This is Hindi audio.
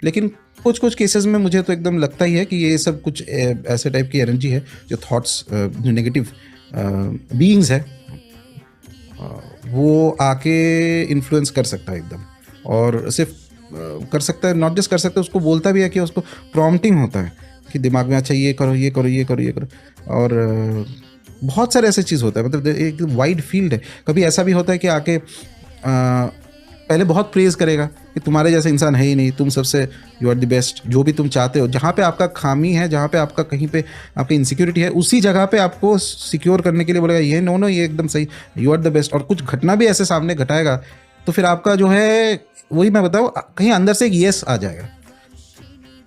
लेकिन कुछ कुछ केसेस में मुझे तो एकदम लगता ही है कि ये सब कुछ ऐसे टाइप की एनर्जी है, जो थॉट्स, जो नेगेटिव बीइंग्स है, वो आके इन्फ्लुएंस कर सकता है एकदम। और सिर्फ कर सकता है, नॉट जस्ट कर सकता है, उसको बोलता भी है कि उसको प्रॉम्प्टिंग होता है कि दिमाग में अच्छा ये करो ये करो ये करो ये करो। और बहुत सारे ऐसे चीज़ होता है, मतलब एक वाइड फील्ड है। कभी ऐसा भी होता है कि आके पहले बहुत प्रेज करेगा कि तुम्हारे जैसा इंसान है ही नहीं, तुम सबसे यू आर द बेस्ट, जो भी तुम चाहते हो, जहाँ पे आपका खामी है, जहाँ पे आपका कहीं पे आपकी इनसिक्योरिटी है, उसी जगह पे आपको सिक्योर करने के लिए बोलेगा ये नो नो ये एकदम सही, यू आर द बेस्ट। और कुछ घटना भी ऐसे सामने घटाएगा तो फिर आपका जो है, वही मैं बताऊँ, कहीं अंदर से एक येस आ जाएगा